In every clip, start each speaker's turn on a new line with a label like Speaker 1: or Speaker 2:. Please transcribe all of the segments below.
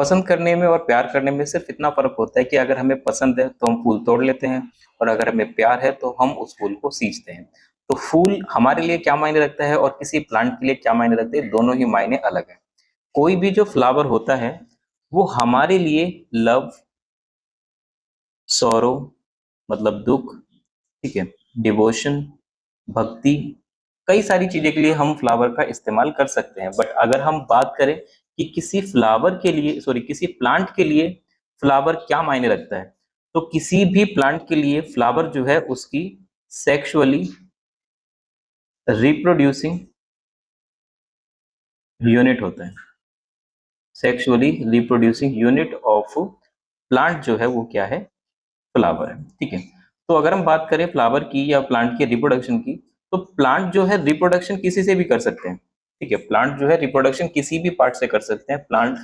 Speaker 1: पसंद करने में और प्यार करने में सिर्फ इतना फर्क होता है कि अगर हमें पसंद है तो हम फूल तोड़ लेते हैं, और अगर हमें प्यार है तो हम उस फूल को सींचते हैं। तो फूल हमारे लिए क्या मायने रखता है और किसी प्लांट के लिए क्या मायने रखते हैं, दोनों ही मायने अलग है। कोई भी जो फ्लावर होता है वो हमारे लिए लव, सॉरो मतलब दुख, ठीक है, डिवोशन, भक्ति, कई सारी चीजें के लिए हम फ्लावर का इस्तेमाल कर सकते हैं। बट अगर हम बात करें कि किसी फ्लावर के लिए, सॉरी, किसी प्लांट के लिए फ्लावर क्या मायने रखता है, तो किसी भी प्लांट के लिए फ्लावर जो है उसकी सेक्सुअली रिप्रोड्यूसिंग यूनिट होता है। Sexually reproducing unit of plant जो है वो क्या है, फ्लावर है। ठीक है, तो अगर हम बात करें फ्लावर की या प्लांट के रिप्रोडक्शन की, तो प्लांट जो है रिप्रोडक्शन किसी से भी कर सकते हैं। ठीक है, प्लांट जो है रिप्रोडक्शन किसी भी पार्ट से कर सकते हैं। प्लांट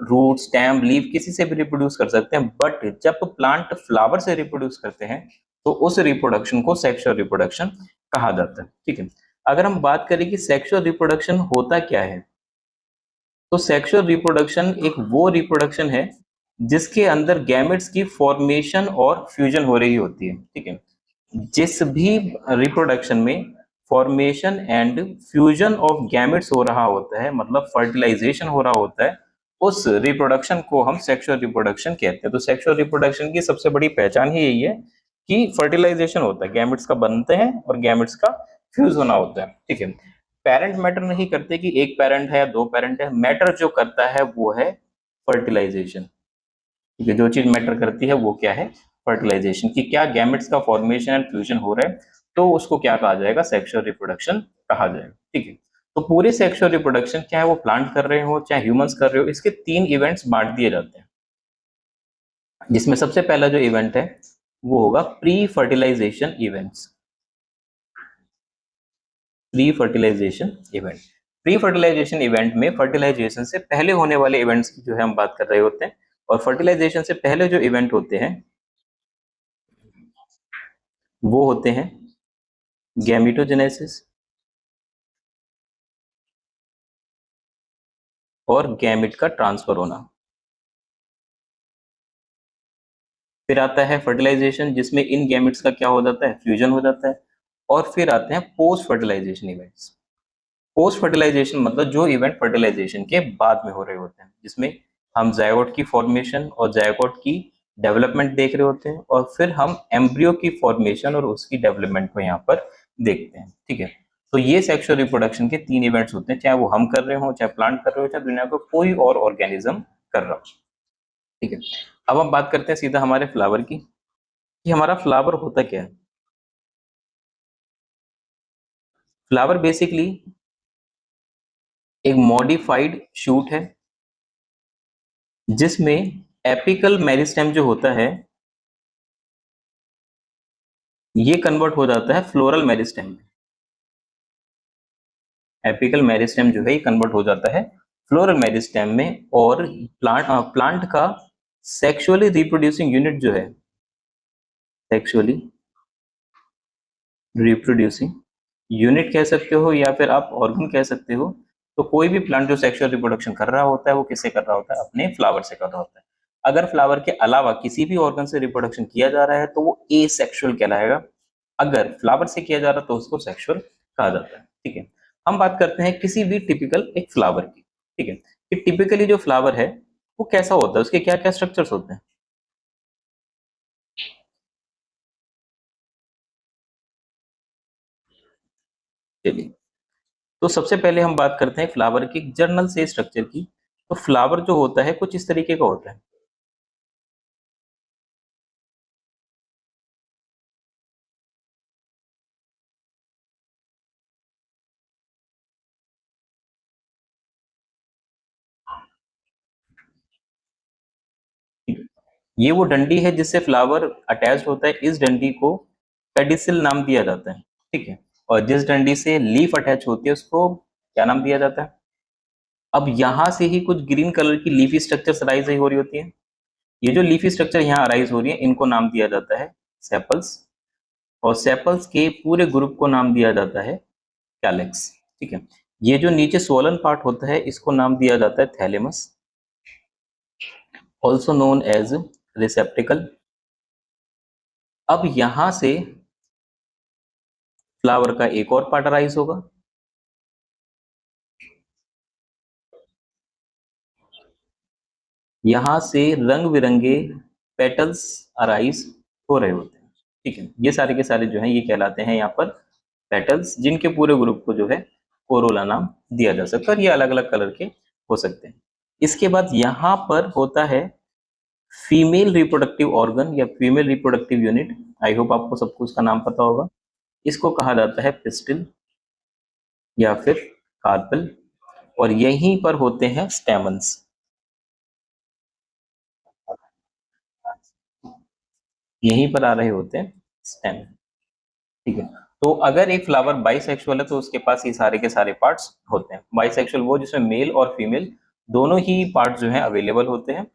Speaker 1: रूट, स्टेम, लीफ किसी से भी रिप्रोड्यूस कर सकते हैं। बट जब प्लांट फ्लावर से रिप्रोड्यूस करते हैं तो उस रिप्रोडक्शन को सेक्सुअल रिप्रोडक्शन कहा जाता है। ठीक है, अगर हम बात करें कि सेक्सुअल रिप्रोडक्शन होता क्या है, तो सेक्सुअल रिप्रोडक्शन एक वो रिप्रोडक्शन है जिसके अंदर गैमेट्स की फॉर्मेशन और फ्यूजन हो रही होती है। ठीक है, जिस भी रिप्रोडक्शन में formation and fusion of gametes हो रहा होता है, मतलब फर्टिलाइजेशन हो रहा होता है, उस रिप्रोडक्शन को हम सेक्सुअल रिप्रोडक्शन कहते हैं। तो सेक्सुअल रिप्रोडक्शन की सबसे बड़ी पहचान ही यही है कि फर्टिलाइजेशन होता है, गैमेट्स का बनते हैं और गैमेट्स का फ्यूज होना होता है। ठीक है, पेरेंट मैटर नहीं करते कि एक पेरेंट है या दो पेरेंट है, मैटर जो करता है वो है फर्टिलाइजेशन। ठीक है, जो चीज मैटर करती है वो क्या है, फर्टिलाइजेशन, कि क्या गैमेट्स का फॉर्मेशन एंड फ्यूजन हो रहा है, तो उसको क्या कहा जाएगा, सेक्सुअल रिप्रोडक्शन कहा जाएगा। ठीक है, तो पूरे सेक्सुअल रिप्रोडक्शन चाहे वो प्लांट कर रहे हो चाहे ह्यूमंस कर रहे हो, इसके तीन इवेंट्स बांट दिए जाते हैं, जिसमें सबसे पहला जो इवेंट है वो होगा pre fertilisation events. Pre fertilisation event, pre fertilisation event में फर्टिलाइजेशन से पहले होने वाले इवेंट्स की जो है हम बात कर रहे होते हैं। और फर्टिलाइजेशन से पहले जो इवेंट होते हैं वो होते हैं गैमेटोजेनेसिस और गैमेट का ट्रांसफर होना। फिर आता है फर्टिलाइजेशन, जिसमें इन गैमेट्स का क्या हो जाता है, फ्यूजन हो जाता है। और फिर आते हैं post fertilization events. Post fertilization मतलब जो इवेंट फर्टिलाइजेशन के बाद में हो रहे होते हैं, जिसमें हम जायगोट की फॉर्मेशन और जायगोट की डेवलपमेंट देख रहे होते हैं, और फिर हम एम्ब्रियो की फॉर्मेशन और उसकी डेवलपमेंट को यहाँ पर देखते हैं। ठीक है, तो ये सेक्सुअल रिप्रोडक्शन के तीन इवेंट्स होते हैं, चाहे वो हम कर रहे हो, चाहे प्लांट कर रहे हो, चाहे दुनिया को कोई और ऑर्गेनिज्म कर रहा हो। ठीक है, अब हम बात करते हैं सीधा हमारे फ्लावर की, कि हमारा फ्लावर होता क्या है। फ्लावर बेसिकली एक मॉडिफाइड शूट है, जिसमें एपिकल मेरिस्टेम जो होता है ये कन्वर्ट हो जाता है फ्लोरल मेरिस्टेम में। एपिकल मेरिस्टेम जो है ये कन्वर्ट हो जाता है फ्लोरल मेरिस्टेम में, और प्लांट का सेक्सुअली रिप्रोड्यूसिंग यूनिट जो है, सेक्सुअली रिप्रोड्यूसिंग यूनिट कह सकते हो या फिर आप ऑर्गन कह सकते हो। तो कोई भी प्लांट जो सेक्सुअल रिप्रोडक्शन कर रहा होता है वो किससे कर रहा होता है, अपने फ्लावर से कर रहा होता है। अगर फ्लावर के अलावा किसी भी ऑर्गन से रिप्रोडक्शन किया जा रहा है तो वो एसेक्सुअल कहलाएगा। अगर फ्लावर से किया जा रहा है तो उसको सेक्सुअल कहा जाता है। ठीक है, हम बात करते हैं किसी भी टिपिकल एक फ्लावर की। ठीक है, कि टिपिकली जो फ्लावर है वो कैसा होता है, उसके क्या क्या स्ट्रक्चर्स होते हैं। चलिए, तो सबसे पहले हम बात करते हैं फ्लावर की जर्नल से स्ट्रक्चर की। तो फ्लावर जो होता है कुछ इस तरीके का होता है। ये वो डंडी है जिससे फ्लावर अटैच होता है, इस डंडी को पेडिसिल नाम दिया जाता है। ठीक है, और जिस डंडी से लीफ अटैच होती है उसको क्या नाम दिया जाता है। अब यहां से ही कुछ ग्रीन कलर की लीफी स्ट्रक्चर अराइज हो रही होती है। ये जो लीफी स्ट्रक्चर यहाँ अराइज हो रही है इनको नाम दिया जाता है सेपल्स, और सेपल्स के पूरे ग्रुप को नाम दिया जाता है कैलेक्स। ठीक है, ये जो नीचे सोलन पार्ट होता है इसको नाम दिया जाता है thalamus, also known as receptacle. अब यहां से फ्लावर का एक और पार्ट अराइज होगा, यहां से रंग बिरंगे पेटल्स अराइज हो रहे होते हैं। ठीक है, ये सारे के सारे जो है ये कहलाते हैं यहाँ पर पेटल्स, जिनके पूरे ग्रुप को जो है कोरोला नाम दिया जा सकता है, और ये अलग अलग कलर के हो सकते हैं। इसके बाद यहाँ पर होता है फीमेल रिप्रोडक्टिव ऑर्गन या female reproductive unit. I hope आपको सबको उसका नाम पता होगा। इसको कहा जाता है पिस्टिल या फिर कार्पल, और यहीं पर होते हैं स्टेमन्स। यहीं पर आ रहे होते हैं स्टेम। ठीक है, तो अगर एक फ्लावर बाइसेक्सुअल है तो उसके पास ये सारे के सारे पार्ट्स होते हैं। बाइसेक्सुअल वो जिसमें मेल और फीमेल दोनों ही पार्ट्स जो हैं अवेलेबल होते हैं।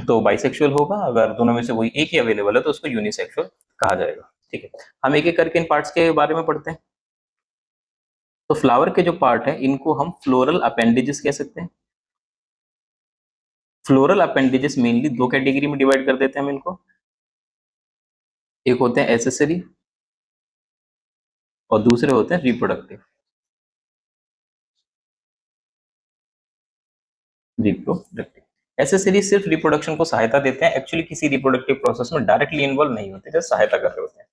Speaker 1: तो बाइसेक्सुअल होगा, अगर दोनों में से कोई एक ही अवेलेबल है तो उसको यूनिसेक्सुअल कहा जाएगा। ठीक है, हम एक एक करके इन पार्ट्स के बारे में पढ़ते हैं। तो फ्लावर के जो पार्ट है इनको हम फ्लोरल अपेंडेजेस कह सकते हैं। फ्लोरल अपेंडेजेस मेनली दो कैटेगरी में डिवाइड कर देते हैं हम इनको। एक होते हैं एसेसरी और दूसरे होते हैं रिप्रोडक्टिव। रिप्रोडक्टिव एसेसरी सिर्फ रिप्रोडक्शन को सहायता देते हैं, एक्चुअली किसी रिप्रोडक्टिव प्रोसेस में डायरेक्टली इन्वॉल्व नहीं होते, जस्ट सहायता कर रहे होते हैं।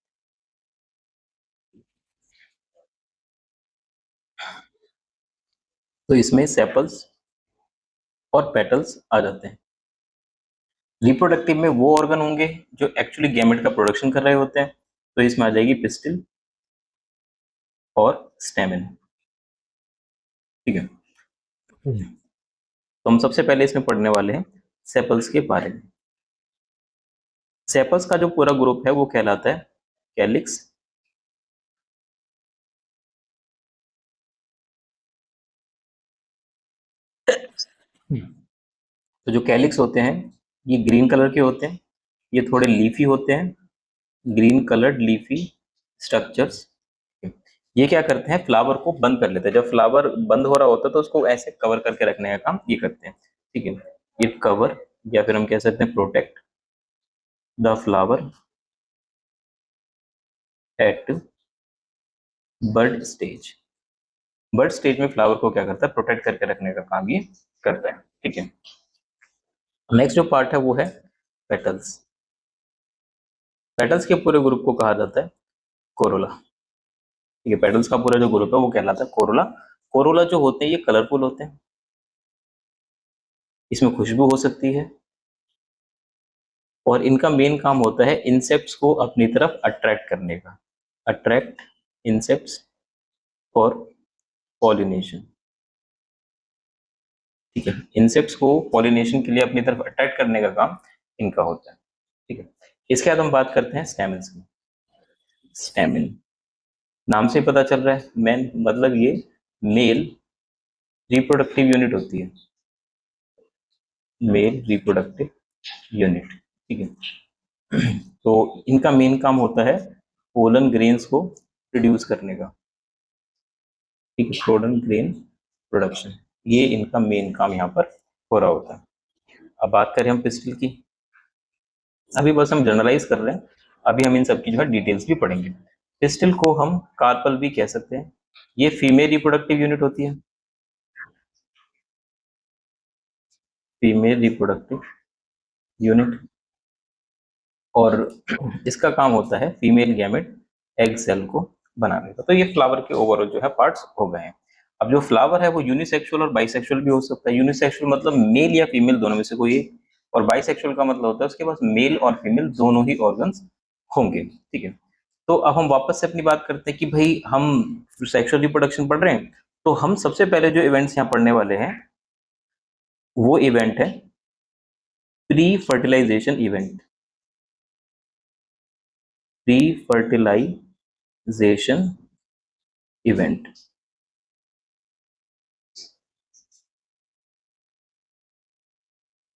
Speaker 1: तो इसमें सेपल्स और पेटल्स आ जाते हैं। रिप्रोडक्टिव में वो ऑर्गन होंगे जो एक्चुअली गैमेट का प्रोडक्शन कर रहे होते हैं, तो इसमें आ जाएगी पिस्टिल और स्टेमेन। ठीक है, तो हम सबसे पहले इसमें पढ़ने वाले हैं सेपल्स के बारे में। सेपल्स का जो पूरा ग्रुप है वो कहलाता है कैलिक्स, तो जो कैलिक्स होते हैं ये ग्रीन कलर के होते हैं, ये थोड़े लीफी होते हैं, ग्रीन कलर्ड लीफी स्ट्रक्चर्स। ये क्या करते हैं, फ्लावर को बंद कर लेते हैं। जब फ्लावर बंद हो रहा होता है तो उसको ऐसे कवर करके रखने का काम ये करते हैं। ठीक है, ये कवर या फिर हम कह सकते हैं protect the flower at bud stage. Bud stage में फ्लावर को क्या करता है, प्रोटेक्ट करके रखने का काम ये करता है। ठीक है, नेक्स्ट जो पार्ट है वो है पेटल्स। पेटल्स के पूरे ग्रुप को कहा जाता है कोरोला। ठीक है, पेटल्स का पूरा जो ग्रुप है वो कहलाता है कोरोला। कोरोला जो होते हैं ये कलरफुल होते हैं, इसमें खुशबू हो सकती है, और इनका मेन काम होता है इंसेक्ट्स को अपनी तरफ अट्रैक्ट करने का। Attract insects for pollination. ठीक है, इंसेक्ट्स को पॉलिनेशन के लिए अपनी तरफ अट्रैक्ट करने का काम इनका होता है। ठीक है, इसके बाद हम बात करते हैं स्टेमन्स की। स्टेमिन नाम से पता चल रहा है, मैन मतलब ये मेल रिप्रोडक्टिव यूनिट होती है, मेल रिप्रोडक्टिव यूनिट। ठीक है, तो इनका मेन काम होता है पोलन ग्रेन्स को प्रोड्यूस करने का। ठीक है, पोलन ग्रेन प्रोडक्शन, ये इनका मेन काम यहाँ पर हो रहा होता है। अब बात करें हम पिस्टिल की। अभी बस हम जनरलाइज कर रहे हैं, अभी हम इन सब की जो है डिटेल्स भी पढ़ेंगे। पिस्टिल को हम कार्पल भी कह सकते हैं, ये फीमेल रिप्रोडक्टिव यूनिट होती है, फीमेल रिप्रोडक्टिव यूनिट, और इसका काम होता है फीमेल गैमेट एग सेल को बनाने का। तो ये फ्लावर के ओवरऑल जो है पार्ट्स हो गए हैं। अब जो फ्लावर है वो यूनिसेक्सुअल और बाइसेक्सुअल भी हो सकता है। यूनिसेक्सुअल मतलब मेल या फीमेल दोनों में से कोई एक, और बाइसेक्सुअल का मतलब होता है उसके पास मेल और फीमेल दोनों ही ऑर्गन्स होंगे। ठीक है, तो अब हम वापस से अपनी बात करते हैं कि भाई हम सेक्सुअल रिप्रोडक्शन पढ़ रहे हैं, तो हम सबसे पहले जो इवेंट्स यहाँ पढ़ने वाले हैं वो इवेंट है pre fertilisation event. Pre fertilisation event,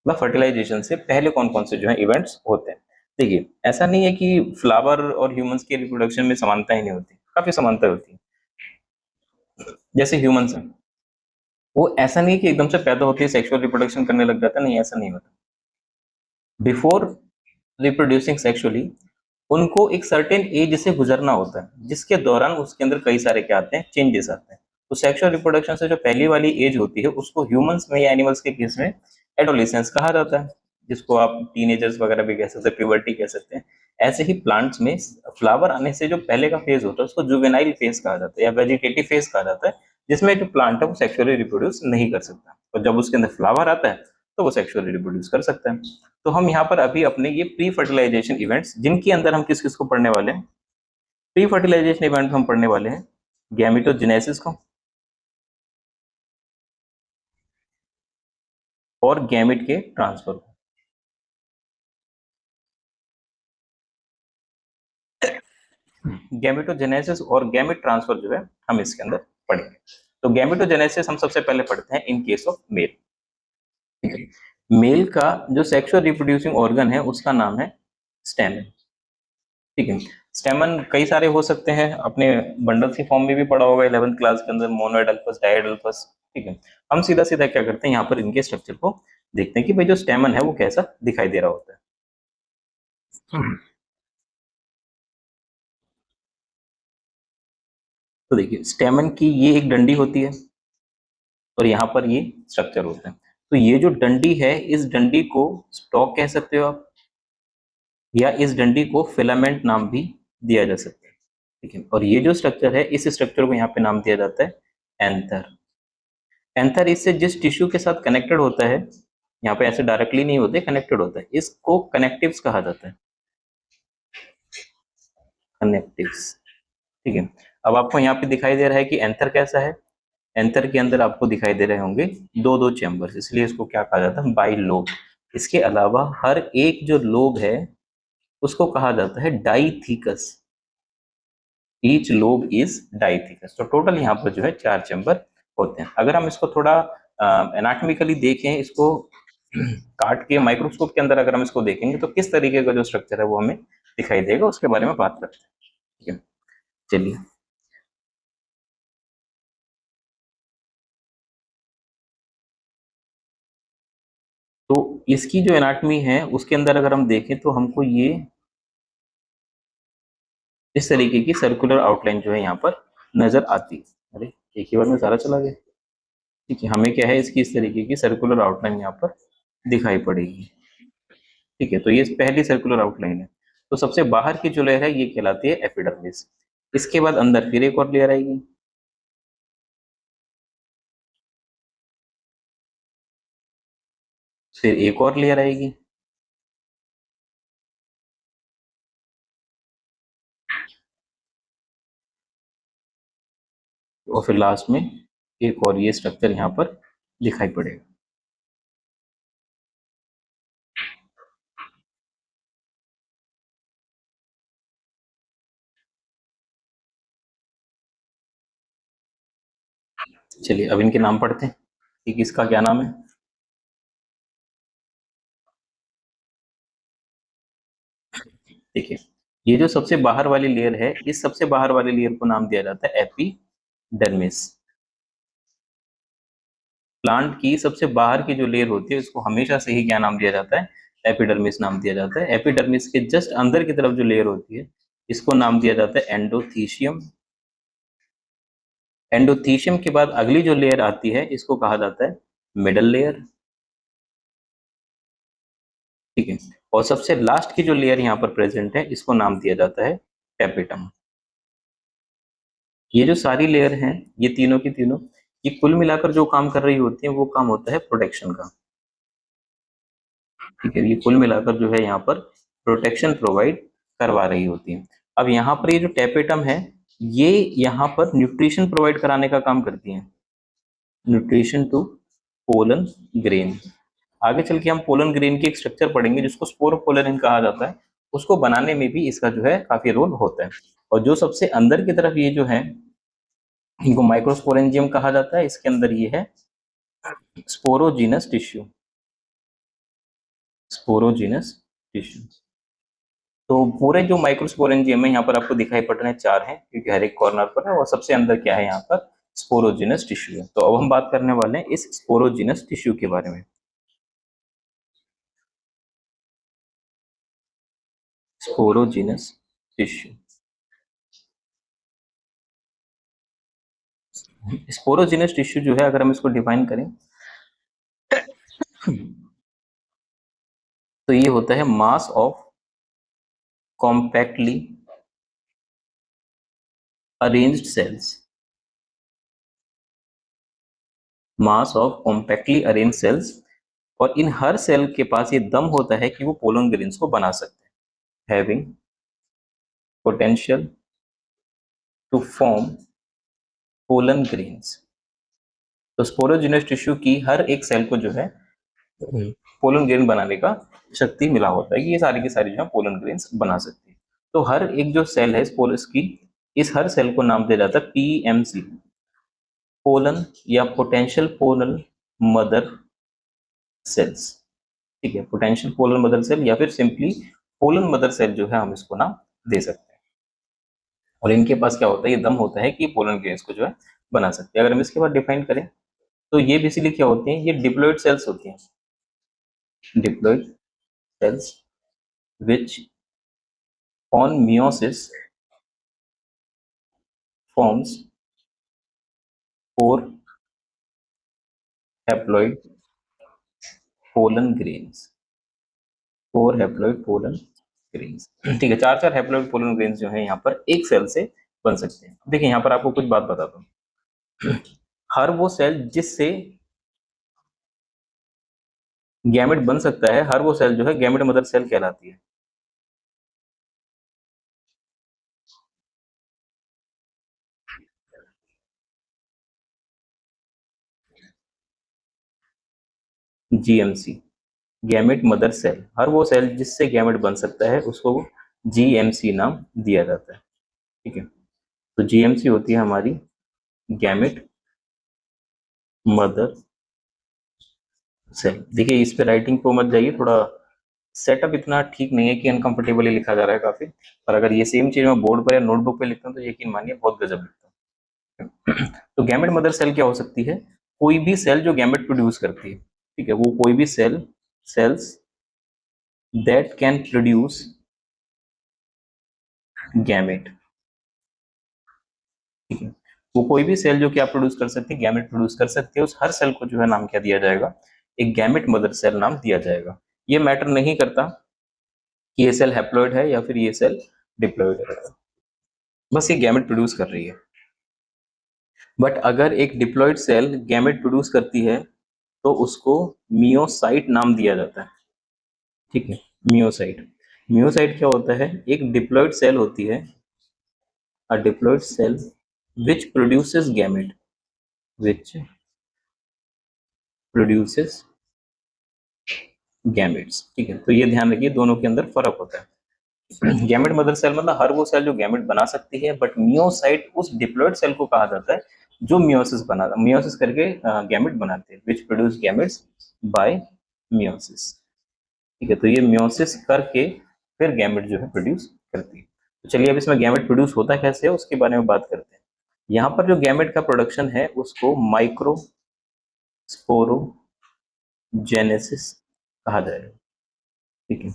Speaker 1: मतलब फर्टिलाइजेशन से पहले कौन कौन से जो है इवेंट्स होते हैं। देखिए, ऐसा नहीं है कि फ्लावर और ह्यूमंस के रिप्रोडक्शन में समानता ही नहीं होती, काफी समानता होती है। जैसे ह्यूमंस हैं, वो ऐसा नहीं है कि एकदम से पैदा होती है सेक्सुअल रिप्रोडक्शन करने लग जाता है, नहीं ऐसा नहीं होता। बिफोर रिप्रोड्यूसिंग सेक्सुअली उनको एक सर्टेन एज से गुजरना होता है, जिसके दौरान उसके अंदर कई सारे क्या आते हैं, चेंजेस आते हैं। तो सेक्सुअल रिप्रोडक्शन से जो पहली वाली एज होती है उसको ह्यूमंस में या एनिमल्स के केस में एडोलेसेंस कहा जाता है, जिसको आप टीनेजर्स वगैरह भी कह सकते हैं, प्यूबर्टी कह सकते हैं। ऐसे ही प्लांट्स में फ्लावर आने से जो पहले का फेज होता है उसको जुवेनाइल फेज कहा जाता है या वेजिटेटिव फेज कहा जाता है, जिसमें जो प्लांट है वो सेक्सुअली रिप्रोड्यूस नहीं कर सकता, और जब उसके अंदर फ्लावर आता है तो वो सेक्सुअली रिप्रोड्यूस कर सकता है। तो हम यहाँ पर अभी अपने ये प्री फर्टिलाइजेशन इवेंट्स, जिनके अंदर हम किस किस को पढ़ने वाले हैं, प्री फर्टिलाइजेशन इवेंट हम पढ़ने वाले हैं गैमेटोजेनेसिस को और गैमेट के ट्रांसफर को। गैमेटोजेनेसिस और गैमेट ट्रांसफर जो है हम इसके अंदर पढ़ेंगे। तो गैमेटोजेनेसिस हम सबसे पहले पढ़ते हैं इन केस ऑफ मेल। ठीक है, मेल का जो सेक्सुअल रिप्रोड्यूसिंग ऑर्गन है उसका नाम है स्टेमन। ठीक है, स्टेमन कई सारे हो सकते हैं, अपने बंडल्स की फॉर्म में भी पढ़ा होगा 11th क्लास के अंदर, मोनोएडल्फस, डायएडल्फस। ठीक है, हम सीधा सीधा क्या करते हैं, यहाँ पर इनके स्ट्रक्चर को देखते हैं कि भाई जो स्टेमन है वो कैसा दिखाई दे रहा होता है। तो देखिए स्टेमन की ये एक डंडी होती है और यहाँ पर ये स्ट्रक्चर होता है। तो ये जो डंडी है, इस डंडी को स्टॉक कह सकते हो आप, या इस डंडी को फिलामेंट नाम भी दिया जा सकता है। ठीक है, और ये जो स्ट्रक्चर है, इस स्ट्रक्चर को यहाँ पे नाम दिया जाता है एंथर। एंथर इससे जिस टिश्यू के साथ कनेक्टेड होता है, यहाँ पे ऐसे डायरेक्टली नहीं होते, कनेक्टेड होता है, इसको कनेक्टिव्स कहा जाता है, कनेक्टिव्स। ठीक है, अब आपको यहाँ पे दिखाई दे रहा है कि एंथर कैसा है। एंथर के अंदर आपको दिखाई दे रहे होंगे दो दो चैम्बर्स, इसलिए इसको क्या कहा जाता है, बाई लोब। इसके अलावा हर एक जो लोब है उसको कहा जाता है dithecous. Each lobe is dithecous. तो टोटल यहाँ पर जो है 4 चैम्बर होते हैं। अगर हम इसको थोड़ा एनाटॉमिकली देखें, इसको काट के माइक्रोस्कोप के अंदर अगर हम इसको देखेंगे तो किस तरीके का जो स्ट्रक्चर है वो हमें दिखाई देगा, उसके बारे में बात करते हैं। ठीक है, चलिए। तो इसकी जो एनाटमी है उसके अंदर अगर हम देखें तो हमको ये इस तरीके की सर्कुलर आउटलाइन जो है यहाँ पर नजर आती है। अरे एक ही बार में सारा चला गया। ठीक है, हमें क्या है, इसकी इस तरीके की सर्कुलर आउटलाइन यहाँ पर दिखाई पड़ेगी। ठीक है, तो ये पहली सर्कुलर आउटलाइन है। तो सबसे बाहर की जो लेयर है ये कहलाती है एपिडर्मिस। इसके बाद अंदर फिर एक और लेयर आएगी, फिर एक और लेयर आएगी, और फिर लास्ट में एक और ये स्ट्रक्चर यहाँ पर दिखाई पड़ेगा। चलिए अब इनके नाम पढ़ते हैं कि किसका क्या नाम है। देखिए, ये जो सबसे बाहर वाली लेयर है, इस सबसे बाहर वाली लेयर को नाम दिया जाता है एपिडर्मिस। प्लांट की सबसे बाहर की जो लेयर होती है उसको हमेशा से ही क्या नाम दिया जाता है, एपिडर्मिस नाम दिया जाता है। एपिडर्मिस के जस्ट अंदर की तरफ जो लेयर होती है इसको नाम दिया जाता है एंडोथीशियम। एंडोथीशियम के बाद अगली जो लेयर आती है इसको कहा जाता है मिडल लेयर। ठीक है, और सबसे लास्ट की जो लेयर यहाँ पर प्रेजेंट है इसको नाम दिया जाता है टेपिटम। ये जो सारी लेयर हैं, ये तीनों की तीनों, ये कुल मिलाकर जो काम कर रही होती है वो काम होता है प्रोटेक्शन का। ठीक है, ये कुल मिलाकर जो है यहाँ पर प्रोटेक्शन प्रोवाइड करवा रही होती है। अब यहाँ पर ये जो टेपेटम है, ये यहाँ पर न्यूट्रिशन प्रोवाइड कराने का काम करती है, न्यूट्रिशन टू पोलन ग्रेन। आगे चल के हम पोलन ग्रेन की एक स्ट्रक्चर पढ़ेंगे जिसको स्पोरोपोलेरिन कहा जाता है, उसको बनाने में भी इसका जो है काफी रोल होता है। और जो सबसे अंदर की तरफ ये जो है, इनको माइक्रोस्पोरेंजियम कहा जाता है। इसके अंदर ये है स्पोरोजीनस टिश्यू, स्पोरोजीनस टिश्यू। तो पूरे जो माइक्रोस्पोरेंजियम है यहाँ पर आपको दिखाई पड़ रहे हैं 4 हैं, क्योंकि हर एक कॉर्नर पर है, और सबसे अंदर क्या है यहाँ पर, स्पोरोजीनस टिश्यू है। तो अब हम बात करने वाले हैं इस स्पोरोजीनस टिश्यू के बारे में। Sporogenous tissue. स्पोरोजिनस टिश्यू जो है, अगर हम इसको डिफाइन करें तो ये होता है mass of compactly arranged cells, mass of compactly arrange cells, और इन हर सेल के पास ये दम होता है कि वो पोलन ग्रेन्स को बना सकते हैं, having potential to form pollen grains. तो स्पोरोजिनस टिश्यू की हर एक सेल को जो है पोलन ग्रेन बनाने का शक्ति मिला होता है कि ये सारी की सारी जो है पोलन ग्रेन्स बना सकती है। तो हर एक जो सेल है स्पोरस की, इस हर सेल को नाम दिया जाता है पीएमसी, पोलन या पोटेंशियल पोलन मदर सेल्स। ठीक है, पोटेंशियल पोलन मदर सेल या फिर सिंपली पोलन मदर सेल जो है हम इसको नाम दे सकते हैं। और इनके पास क्या होता है, ये दम होता है कि पोलन ग्रेन्स को जो है बना सकते हैं। अगर हम इसके बाद डिफाइन करें तो ये बेसिकली क्या होती हैं, ये डिप्लॉइड सेल्स होती हैं, diploid sales which on meiosis forms four haploid pollen grains, four haploid pollen grains. ठीक है, चार चार हैप्लॉइड पोलन ग्रेन्स जो है यहाँ पर एक सेल से बन सकते हैं। देखिए यहाँ पर आपको कुछ बात बताता हूँ, हर वो सेल जिससे गैमेट बन सकता है, हर वो सेल जो है गैमेट मदर सेल कहलाती है। जीएमसी, गैमेट मदर सेल, हर वो सेल जिससे गैमेट बन सकता है उसको जीएमसी नाम दिया जाता है। ठीक है, तो जीएमसी होती है हमारी गैमेट मदर सेल। देखिए इस पे राइटिंग को मत जाइए, थोड़ा सेटअप इतना ठीक नहीं है कि अनकंफर्टेबली लिखा जा रहा है काफी, पर अगर ये सेम चीज मैं बोर्ड पर या नोटबुक पे लिखता हूँ तो यकीन मानिए बहुत गजब लिखता हूँ। तो गैमेट मदर सेल क्या हो सकती है, कोई भी सेल जो गैमेट प्रोड्यूस करती है। ठीक है, वो कोई भी cells that can produce gamete. ठीक है, वो कोई भी सेल जो क्या प्रोड्यूस कर सकती है, गैमेट प्रोड्यूस कर सकती है, उस हर सेल को जो है नाम क्या दिया जाएगा, एक गैमेट मदर सेल नाम दिया जाएगा। ये मैटर नहीं करता कि ये सेल हैप्लॉइड है या फिर ये सेल डिप्लॉइड है, बस ये गैमेट प्रोड्यूस कर रही है। बट अगर एक डिप्लॉइड सेल गैमेट प्रोड्यूस करती है तो उसको मियोसाइट नाम दिया जाता है। ठीक है, मियोसाइट, मियोसाइट क्या होता है, एक डिप्लॉइड सेल होती है, a diploid cell which produces gamete, which produces gametes। ठीक है, तो ये ध्यान रखिए दोनों के अंदर फर्क होता है। गैमेट मदर सेल मतलब हर वो सेल जो गैमेट बना सकती है, बट मियोसाइट उस डिप्लॉइड सेल को कहा जाता है जो मियोसिस करके गैमेट बनाते हैं, which produce gametes by meiosis। ठीक है, तो ये मियोसिस करके फिर गैमेट जो है प्रोड्यूस करती है। तो चलिए अब इसमें गैमेट प्रोड्यूस होता कैसे है उसके बारे में बात करते हैं। यहाँ पर जो गैमेट का प्रोडक्शन है उसको माइक्रोस्पोरोजेनेसिस कहा जाएगा। ठीक है,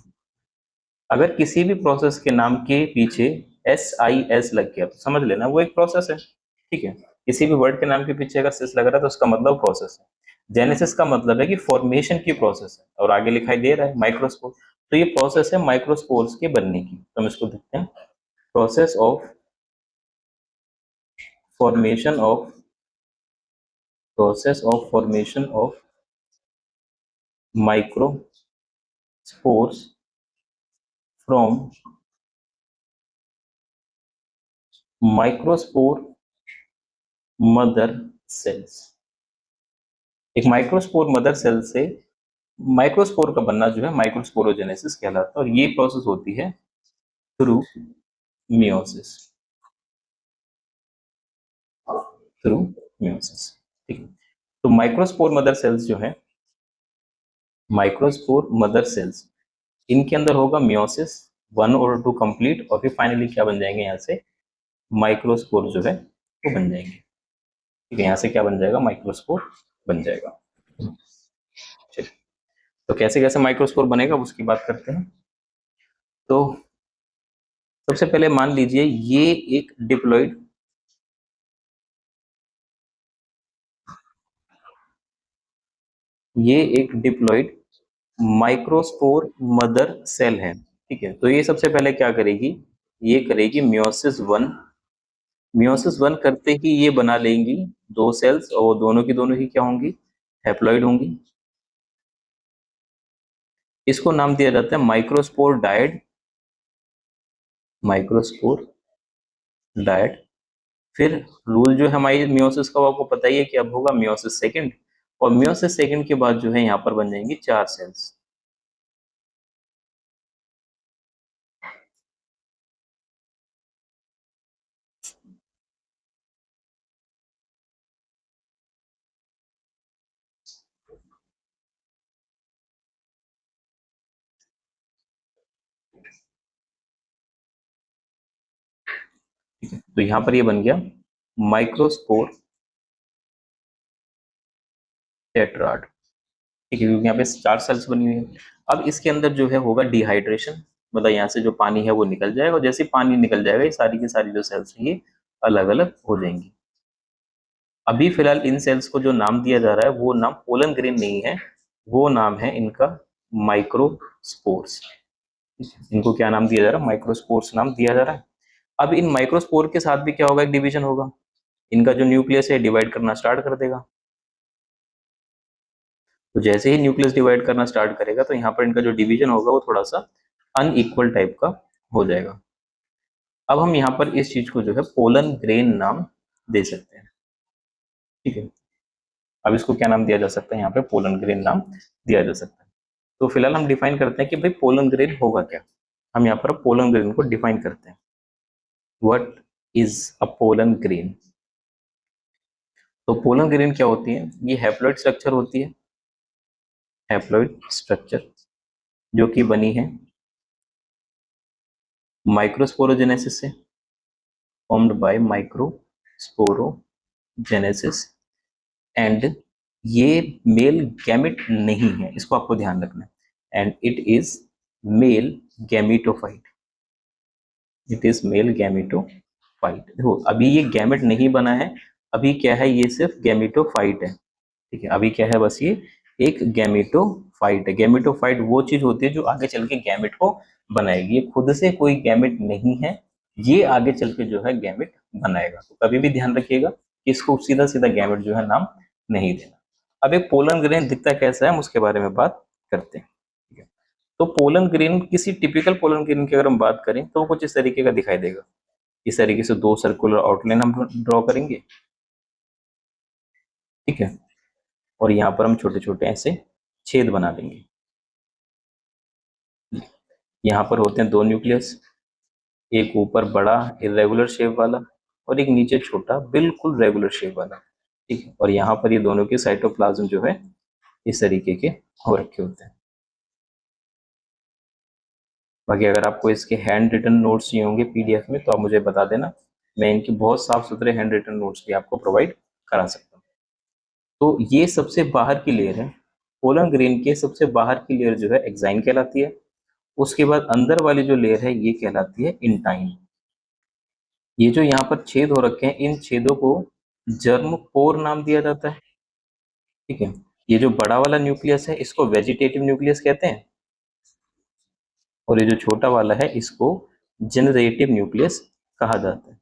Speaker 1: अगर किसी भी प्रोसेस के नाम के पीछे SIS लग गया तो समझ लेना वो एक प्रोसेस है। ठीक है, किसी भी वर्ड के नाम के पीछे अगर सिस लग रहा है तो उसका मतलब प्रोसेस है। जेनेसिस का मतलब है कि फॉर्मेशन की प्रोसेस है, और आगे लिखाई दे रहा है माइक्रोस्पोर, तो ये प्रोसेस है माइक्रोस्पोर्स के बनने की। तो हम इसको देखते हैं, process of formation of microspores from microspore mother cells. एक माइक्रोस्पोर मदर सेल से माइक्रोस्पोर का बनना जो है माइक्रोस्पोरोजेनेसिस कहलाता है, और ये प्रोसेस होती है थ्रू मियोसिस, थ्रू मियोसिस। ठीक है, तो माइक्रोस्पोर मदर सेल्स जो है, माइक्रोस्पोर मदर सेल्स, इनके अंदर होगा मियोसिस 1 और 2 कंप्लीट, और फिर फाइनली क्या बन जाएंगे, यहाँ से माइक्रोस्पोर जो है वो बन जाएंगे। ठीक है, यहाँ से क्या बन जाएगा, माइक्रोस्पोर बन जाएगा। चलिए, तो कैसे कैसे माइक्रोस्पोर बनेगा उसकी बात करते हैं। तो सबसे पहले मान लीजिए ये एक डिप्लॉइड माइक्रोस्पोर मदर सेल है, ठीक है। तो ये सबसे पहले क्या करेगी, ये करेगी मियोसिस 1। मियोसिस 1 करते ही ये बना लेंगी दो सेल्स, और दोनों की दोनों ही क्या होंगी, हैप्लॉइड होंगी। इसको नाम दिया जाता है माइक्रोस्पोर डायड, माइक्रोस्पोर डायड। फिर रूल जो है हमारी मियोसिस का, वो आपको पता ही है कि अब होगा मियोसिस 2, और मियोसिस 2 के बाद जो है यहाँ पर बन जाएंगी 4 सेल्स। ठीक है, तो यहाँ पर ये बन गया माइक्रोस्पोर टेट्राड, ठीक है, क्योंकि यहाँ पे 4 सेल्स बनी हुई है। अब इसके अंदर जो है होगा डिहाइड्रेशन, मतलब यहाँ से जो पानी है वो निकल जाएगा, और जैसे ही पानी निकल जाएगा ये सारी की सारी जो सेल्स हैं ये अलग अलग हो जाएंगी। अभी फिलहाल इन सेल्स को जो नाम दिया जा रहा है वो नाम पोलन ग्रेन नहीं है, वो नाम है इनका माइक्रोस्पोर्स। इनको क्या नाम दिया जा रहा है, माइक्रोस्पोर्स नाम दिया जा रहा है। अब इन माइक्रोस्पोर के साथ भी क्या होगा, एक डिवीजन होगा, इनका जो न्यूक्लियस है डिवाइड करना स्टार्ट कर देगा। तो जैसे ही न्यूक्लियस डिवाइड करना स्टार्ट करेगा तो यहाँ पर इनका जो डिवीजन होगा वो थोड़ा सा अनइक्वल टाइप का हो जाएगा। अब हम यहाँ पर इस चीज को जो है पोलन ग्रेन नाम दे सकते हैं, ठीक है। अब इसको क्या नाम दिया जा सकता है, यहाँ पे पोलन ग्रेन नाम दिया जा सकता है। तो फिलहाल हम डिफाइन करते हैं कि भाई पोलन ग्रेन होगा क्या। हम यहाँ पर पोलन ग्रेन को डिफाइन करते हैं। What is a pollen grain. तो पोलन ग्रेन क्या होती है, ये हैप्लॉइड स्ट्रक्चर होती है, हैप्लॉइड स्ट्रक्चर जो कि बनी है माइक्रोस्पोरोजेनेसिस से, फॉर्म्ड बाय माइक्रोस्पोरोजेनेसिस, एंड ये मेल गैमेट नहीं है, इसको आपको ध्यान रखना है। And it is male gametophyte, it is male gametophyte. देखो अभी ये गैमेट नहीं बना है, अभी क्या है, ये सिर्फ गैमेटोफाइट है, ठीक है। अभी क्या है, बस ये एक गैमेटोफाइट है। गैमेटोफाइट वो चीज होती है जो आगे चल के गैमेट को बनाएगी, ये खुद से कोई गैमेट नहीं है, ये आगे चल के जो है गैमेट बनाएगा। तो कभी भी ध्यान रखिएगा कि इसको सीधा सीधा गैमेट जो है नाम नहीं देना। अब एक पोलन ग्रेन दिखता कैसा है हम उसके बारे में बात करते हैं, ठीक है। तो पोलन ग्रेन, किसी टिपिकल पोलन ग्रेन की अगर हम बात करें तो वो कुछ इस तरीके का दिखाई देगा। इस तरीके से दो सर्कुलर आउटलाइन हम ड्रॉ करेंगे, ठीक है, और यहाँ पर हम छोटे छोटे ऐसे छेद बना देंगे। यहाँ पर होते हैं दो न्यूक्लियस, एक ऊपर बड़ा इरेगुलर शेप वाला और एक नीचे छोटा बिल्कुल रेगुलर शेप वाला, ठीक है। और यहाँ पर ये दोनों के साइटोप्लाज्म जो है इस तरीके के हो रखे होते हैं। बाकी अगर आपको इसके हैंड रिटन नोट्स चाहिए होंगे पीडीएफ में तो आप मुझे बता देना, मैं इनके बहुत साफ सुथरे हैंड रिटन नोट्स भी आपको प्रोवाइड करा सकता हूँ। तो ये सबसे बाहर की लेयर है, पोलन ग्रेन के सबसे बाहर की लेयर जो है एक्साइन कहलाती है। उसके बाद अंदर वाली जो लेयर है ये कहलाती है इंटाइन। ये जो यहाँ पर छेद हो रखे हैं इन छेदों को जर्म पोर नाम दिया जाता है, ठीक है। ये जो बड़ा वाला न्यूक्लियस है इसको वेजिटेटिव न्यूक्लियस कहते हैं, और ये जो छोटा वाला है इसको जनरेटिव न्यूक्लियस कहा जाता है,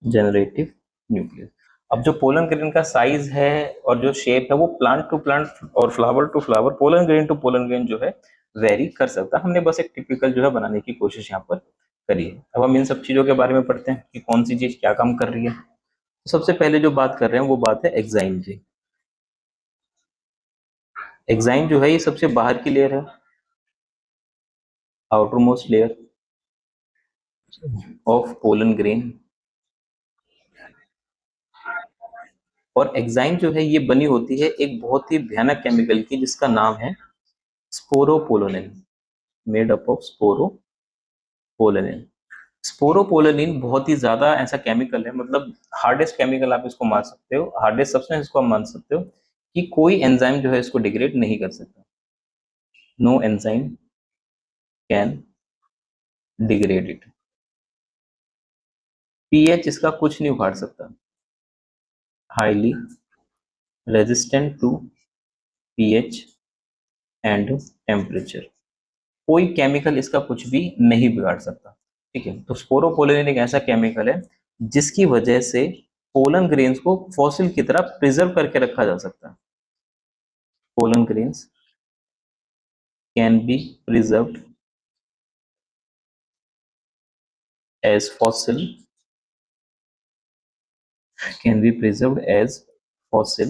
Speaker 1: जनरेटिव न्यूक्लियस। अब जो पोलन ग्रेन का साइज है और जो शेप है वो प्लांट टू प्लांट और flower to flower, pollen grain to pollen grain जो है वेरी कर सकता है। हमने बस एक टिपिकल जो है बनाने की कोशिश यहाँ पर करी है। अब हम इन सब चीजों के बारे में पढ़ते हैं कि कौन सी चीज क्या काम कर रही है। तो सबसे पहले जो बात कर रहे हैं वो बात है एक्साइन की। एक्साइन जो है ये सबसे बाहर की लेयर है, outer most layer of pollen grain. और एक्साइन जो है ये बनी होती है एक बहुत ही भयानक केमिकल की जिसका नाम है स्पोरोपोलोनिन, मेड अप ऑफ स्पोरोपोलोनिन। स्पोरोपोलोनिन बहुत ही ज्यादा ऐसा केमिकल है, मतलब हार्डेस्ट केमिकल आप इसको मान सकते हो, हार्डेस्ट सब्सटेंस इसको आप मान सकते हो कि कोई एंजाइम जो है इसको डिग्रेड नहीं कर सकता। No enzyme can degraded. PH इसका कुछ नहीं उखाड़ सकता, highly resistant to pH and temperature. कोई केमिकल इसका कुछ भी नहीं बिगाड़ सकता। ठीक है, तो स्पोरोपोलेनिन एक ऐसा केमिकल है जिसकी वजह से पोलन ग्रेन्स को फॉसिल की तरह प्रिजर्व करके रखा जा सकता है। Pollen grains can be preserved as fossil, can be preserved as fossil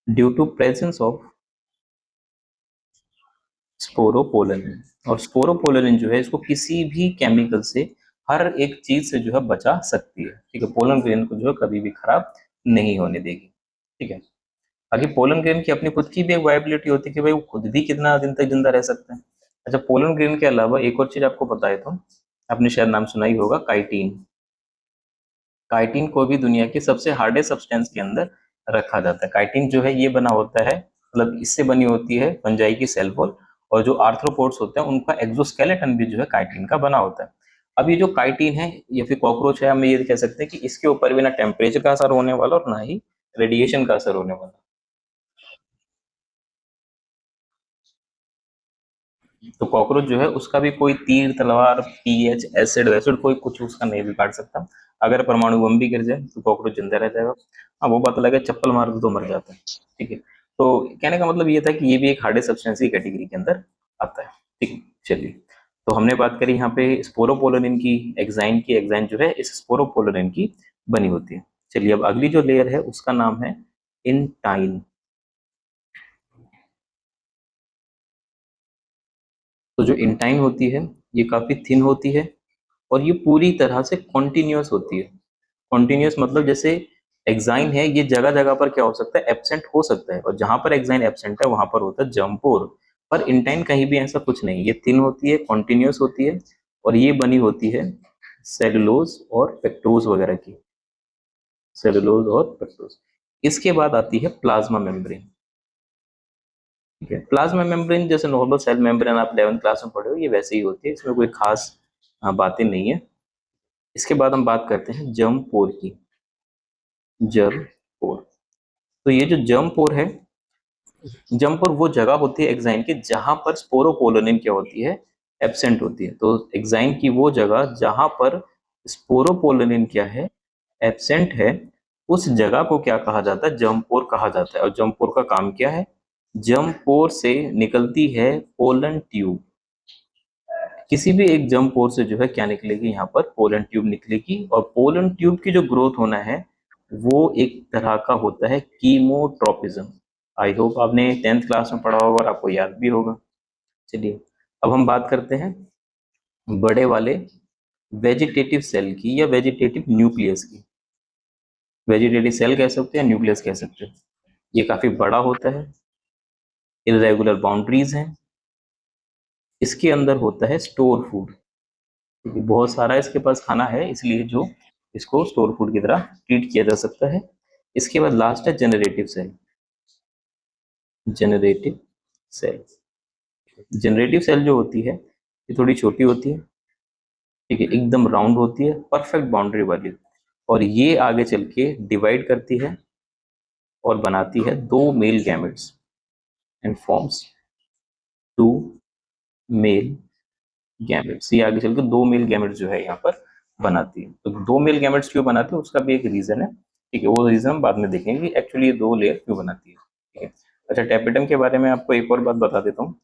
Speaker 1: due to presence of sporopollenin. और स्पोरोपोलेनिन जो है इसको किसी भी केमिकल से, हर एक चीज से जो है बचा सकती है। ठीक है, पोलन ग्रेन को जो है कभी भी खराब नहीं होने देगी। ठीक है, बाकी पोलन ग्रेन की अपनी खुद की भी एक वायबिलिटी होती है कि भाई वो खुद भी कितना दिन तक जिंदा रह सकते हैं। अच्छा, पोलन ग्रेन के अलावा एक और चीज आपको पता है तो आपने शायद नाम सुना ही होगा, काइटिन। काइटिन को भी दुनिया की सबसे हार्डेस्ट सब्सटेंस के अंदर रखा जाता है। काइटिन जो है ये बना होता है, मतलब इससे बनी होती है फंजाई की सेल वॉल, और जो आर्थ्रोपोड्स होते हैं उनका एक्सोस्केलेटन भी जो है काइटिन का बना होता है। अब ये जो काइटिन है या फिर कॉकरोच है, हम ये कह सकते हैं कि इसके ऊपर भी ना टेम्परेचर का असर होने वाला और ना ही रेडिएशन का असर होने वाला। तो कॉकरोच जो है उसका भी कोई तीर तलवार पीएच एसिड वैसिड कोई कुछ उसका नहीं बिगाड़ सकता। अगर परमाणु बम भी गिर जाए तो कॉकरोच जिंदा रह जाएगा। हाँ, वो बात अलग है, चप्पल मार दो तो मर जाता है। ठीक है, तो कहने का मतलब ये था कि ये भी एक हार्डेस्ट सब्सटेंस की कैटेगरी के अंदर आता है। ठीक है, चलिए, तो हमने बात करी यहाँ पे स्पोरोपोलेनिन की, एग्जाइन की। एग्जाइन जो है इस स्पोरोपोलेनिन की बनी होती है। चलिए, अब अगली जो लेयर है उसका नाम है इंटाइन। तो जो इंटाइन होती है ये काफी थिन होती है और ये पूरी तरह से कॉन्टिन्यूअस होती है। कॉन्टिन्यूअस मतलब जैसे एक्साइन है, ये जगह जगह पर क्या हो सकता है, एब्सेंट हो सकता है, और जहां पर एक्साइन एब्सेंट है वहां पर होता है जम्पोर। पर इंटाइन कहीं भी ऐसा कुछ नहीं, ये थिन होती है, कॉन्टिन्यूअस होती है, और ये बनी होती है सेलुलोज और पेक्टोज वगैरह की। सेलुलोज और पेक्टोज। इसके बाद आती है प्लाज्मा मेम्ब्रेन। ठीक है, प्लाज्मा मेम्ब्रेन जैसे नॉर्मल सेल मेम्ब्रेन आप 11th क्लास में पढ़े हो, ये वैसे ही होती है, इसमें कोई खास बातें नहीं है। इसके बाद हम बात करते हैं जर्म पोर की। जर्म पोर, तो ये जो जर्म पोर है, जर्म पोर वो जगह होती है एक्साइन की जहां पर स्पोरोपोलेनिन क्या होती है, एब्सेंट होती है। तो एक्साइन की वो जगह जहां पर स्पोरोपोलेनिन क्या है, एब्सेंट है, उस जगह को क्या कहा जाता है, जर्म पोर कहा जाता है। और जर्म पोर का काम क्या है, जर्म पोर से निकलती है पोलन ट्यूब। किसी भी एक जर्म पोर से जो है क्या निकलेगी, यहाँ पर पोलन ट्यूब निकलेगी। और पोलन ट्यूब की जो ग्रोथ होना है वो एक तरह का होता है कीमोट्रोपिज्म। आई होप आपने 10th क्लास में पढ़ा होगा और आपको याद भी होगा। चलिए, अब हम बात करते हैं बड़े वाले वेजिटेटिव सेल की या वेजिटेटिव न्यूक्लियस की। वेजिटेटिव सेल कह सकते हैं, न्यूक्लियस कह सकते हैं। ये काफी बड़ा होता है, इरेगुलर बाउंड्रीज हैं, इसके अंदर होता है स्टोर फूड, क्योंकि बहुत सारा इसके पास खाना है, इसलिए जो इसको स्टोर फूड की तरह ट्रीट किया जा सकता है। इसके बाद लास्ट है generative cell. Generative cell, generative cell जो होती है ये थोड़ी छोटी होती है। ठीक है, एकदम राउंड होती है, परफेक्ट बाउंड्री वाली, और ये आगे चल के डिवाइड करती है और बनाती है दो male gametes and forms two male gametes. ये आगे चल के दो मेल गैमेट्स जो है यहाँ पर बनाती है। तो दो मेल गैमेट्स क्यों बनाती है उसका भी एक रीजन है। ठीक है, वो रीजन हम बाद में देखेंगे कि एक्चुअली ये दो लेयर क्यों बनाती है। ठीक है, अच्छा, टेपिटम के बारे में आपको एक और बात बता देता हूँ।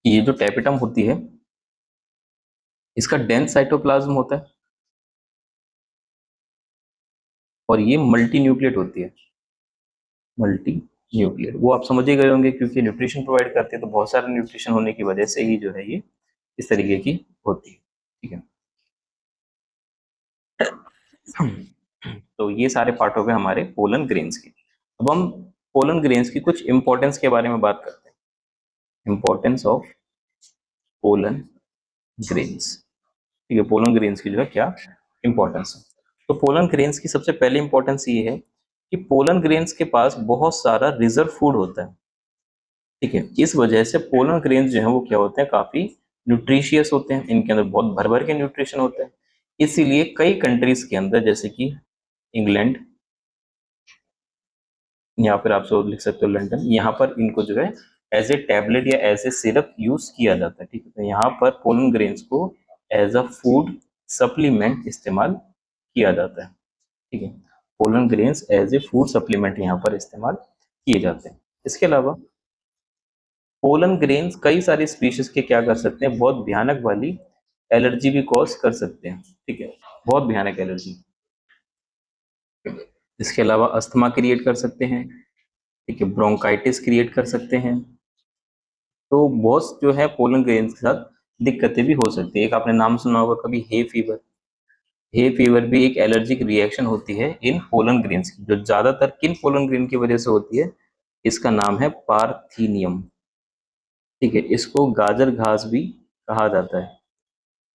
Speaker 1: ये जो टेपिटम होती है इसका डेंस साइटोप्लाज्म होता है और ये मल्टी न्यूक्लिएट होती है। मल्टी न्यूक्लिएट वो आप समझ ही गए होंगे, क्योंकि न्यूट्रिशन प्रोवाइड करती है, तो बहुत सारा न्यूट्रिशन होने की वजह से ही जो है ये इस तरीके की होती है। ठीक है, तो ये सारे पार्ट हो गए हमारे पोलन ग्रेन्स के। अब हम पोलन ग्रेन्स की कुछ इंपॉर्टेंस के बारे में बात करते हैं। Importance of pollen grains. ठीक है, पोलन ग्रेन्स की जो है क्या इंपॉर्टेंस है। तो पोलन ग्रेन्स की सबसे पहले इंपॉर्टेंस ये है कि पोलन ग्रेन्स के पास बहुत सारा रिजर्व फूड होता है। ठीक है। इस वजह से पोलन ग्रेन्स जो है वो क्या होते हैं, काफी न्यूट्रिशियस होते हैं, इनके अंदर बहुत भर भर के न्यूट्रिशन होते हैं। इसीलिए कई कंट्रीज के अंदर जैसे कि इंग्लैंड या फिर आप सब लिख सकते हो लंदन, यहाँ पर इनको जो है एज ए टैबलेट या एज ए सिरप यूज किया जाता है। ठीक है, तो यहाँ पर पोलन ग्रेन्स को एज अ फूड सप्लीमेंट इस्तेमाल किया जाता है। ठीक है, pollen grains as a food supplement यहाँ पर इस्तेमाल किए जाते हैं। इसके अलावा पोलन ग्रेन्स कई सारी स्पीशीज के क्या कर सकते हैं, बहुत भयानक वाली एलर्जी भी कॉज कर सकते हैं। ठीक है, बहुत भयानक एलर्जी। इसके अलावा अस्थमा क्रिएट कर सकते हैं। ठीक है, ब्रोंकाइटिस क्रिएट कर सकते हैं। तो बहुत जो है पोलन ग्रेन्स के साथ दिक्कतें भी हो सकती है। एक आपने नाम सुना होगा कभी, हे फीवर। हे फीवर भी एक एलर्जिक रिएक्शन होती है इन पोलन ग्रेन्स की, जो ज्यादातर किन पोलन ग्रेन की वजह से होती है, इसका नाम है पार्थीनियम। ठीक है, इसको गाजर घास भी कहा जाता है,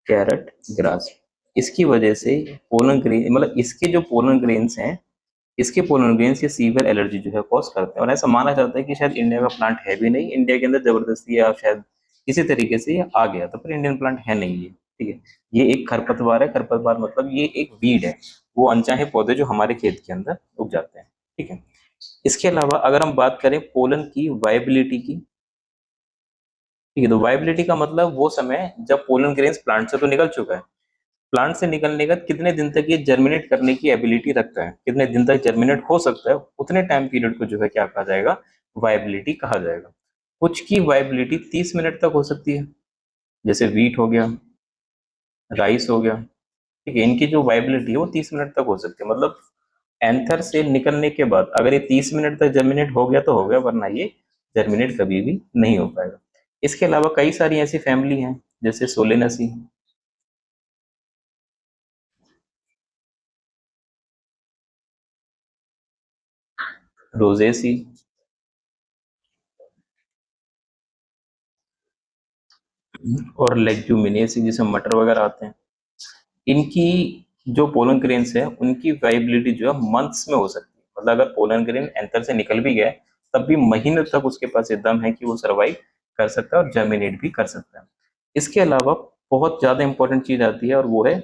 Speaker 1: कैरट ग्रास। इसकी वजह से पोलन ग्रेन, मतलब इसके जो पोलन ग्रेन्स हैं, इसके पोलन ग्रेन्स ये सीवियर एलर्जी जो है कॉज करते हैं। और ऐसा माना जाता है कि शायद इंडिया का प्लांट है भी नहीं, इंडिया के अंदर जबरदस्ती या शायद किसी तरीके से ये आ गया था, पर इंडियन प्लांट है नहीं ये। ठीक है, ये एक खरपतवार है। खरपतवार मतलब ये एक वीड है, वो अनचाहे पौधे जो हमारे खेत के अंदर उग जाते हैं। ठीक है, इसके अलावा अगर हम बात करें पोलन की वायबिलिटी की, ठीक है, तो वायबिलिटी का मतलब वो समय जब पोलन ग्रेन्स प्लांट से तो निकल चुका है, प्लांट से निकलने का कितने दिन तक ये जर्मिनेट करने की एबिलिटी रखता है, कितने दिन तक जर्मिनेट हो सकता है, उतने टाइम पीरियड को जो है क्या कहा जाएगा, वायबिलिटी कहा जाएगा। कुछ की वायबिलिटी 30 मिनट तक हो सकती है, जैसे वीट हो गया, राइस हो गया। ठीक है, इनकी जो वायबिलिटी है वो 30 मिनट तक हो सकती है। मतलब एंथर से निकलने के बाद अगर ये 30 मिनट तक जर्मिनेट हो गया तो हो गया, वरना ये जर्मिनेट कभी भी नहीं हो पाएगा। इसके अलावा कई सारी ऐसी फैमिली हैं, जैसे सोलेनसी, रोजेसी और लेग्यूमिनेसी, जिसे मटर वगैरह आते हैं। इनकी जो पोलन ग्रेन्स है उनकी वाइबिलिटी जो है मंथ्स में हो सकती है। मतलब अगर पोलन ग्रेन एंथर से निकल भी गया तब भी महीनों तक उसके पास ये दम है कि वो सर्वाइव कर सकता है और जर्मिनेट भी कर सकता है। इसके अलावा बहुत ज्यादा इंपॉर्टेंट चीज आती है और वो है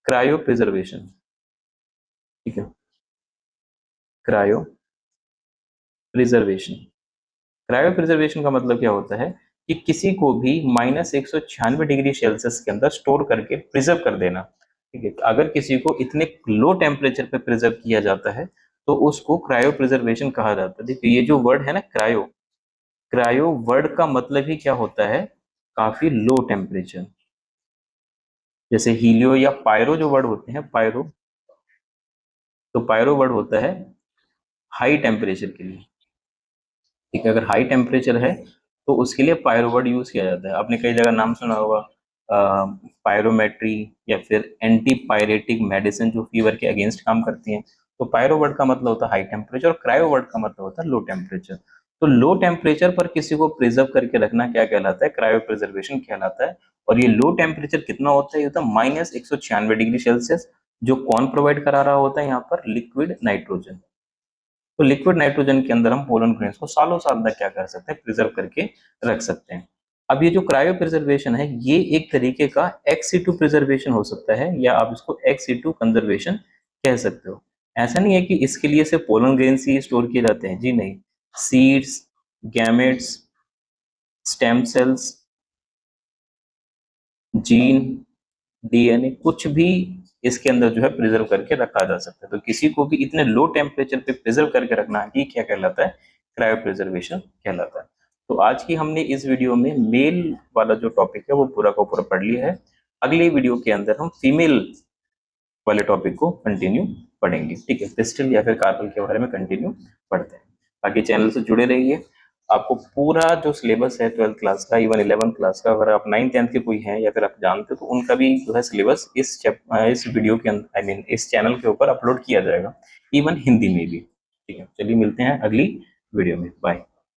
Speaker 1: क्रायो प्रिजर्वेशन। ठीक है, क्रायो प्रिजर्वेशन। क्रायो प्रिजर्वेशन का मतलब क्या होता है कि किसी को भी -196 डिग्री सेल्सियस के अंदर स्टोर करके प्रिजर्व कर देना। ठीक है, अगर किसी को इतने लो टेम्परेचर पे प्रिजर्व किया जाता है तो उसको क्रायो प्रिजर्वेशन कहा जाता है। देखिए, ये जो वर्ड है ना क्रायो, क्रायो वर्ड का मतलब ही क्या होता है, काफी लो टेम्परेचर। जैसे हीलियो या पायरो जो वर्ड होते हैं, पायरो, तो पायरो वर्ड होता है हाई टेम्परेचर के लिए। ठीक है, अगर हाई टेम्परेचर है तो उसके लिए पायरो वर्ड यूज किया जाता है। आपने कई जगह नाम सुना होगा, पायरोमेट्री या फिर एंटी पायरेटिक मेडिसिन जो फीवर के अगेंस्ट काम करती हैं। तो पायरो वर्ड का मतलब होता है हाई टेम्परेचर और क्रायो वर्ड का मतलब होता है लो टेम्परेचर। तो लो टेम्परेचर पर किसी को प्रिजर्व करके रखना क्या कहलाता है, क्रायो प्रिजर्वेशन कहलाता है। और ये लो टेम्परेचर कितना होता है, ये होता है -196 डिग्री सेल्सियस, जो कौन प्रोवाइड करा रहा होता है यहाँ पर, लिक्विड नाइट्रोजन। तो लिक्विड नाइट्रोजन के अंदर हम पोलन ग्रेन्स को सालों साल तक क्या कर सकते हैं, प्रिजर्व करके रख सकते हैं। अब ये जो क्रायो प्रिजर्वेशन है ये एक तरीके का एक्स-सिटू प्रिजर्वेशन हो सकता है, या आप इसको एक्स-सिटू कंजर्वेशन कह सकते हो। ऐसा नहीं है कि इसके लिए सिर्फ पोलन ग्रेन्स ही स्टोर किए जाते हैं, जी नहीं। Seeds, gametes, stem cells, gene, DNA, कुछ भी इसके अंदर जो है प्रिजर्व करके रखा जा सकता है। तो किसी को भी इतने लो टेम्परेचर पे प्रिजर्व करके रखना ही क्या कहलाता है, क्रायो प्रिजर्वेशन कहलाता है। तो आज की हमने इस वीडियो में मेल वाला जो टॉपिक है वो पूरा का पूरा पढ़ लिया है। अगली वीडियो के अंदर हम फीमेल वाले टॉपिक को कंटिन्यू पढ़ेंगे। ठीक है, क्रिस्टल या फिर कार्बन के बारे में कंटिन्यू पढ़ते हैं। बाकी चैनल से जुड़े रहिए। आपको पूरा जो सिलेबस है 12th क्लास का, इवन 11th क्लास का, अगर आप 9th 10th के कोई हैं या फिर आप जानते हो तो उनका भी जो है सिलेबस इस वीडियो के अंदर, आई मीन इस चैनल के ऊपर अपलोड किया जाएगा, इवन हिंदी में भी। ठीक है, चलिए मिलते हैं अगली वीडियो में। बाय।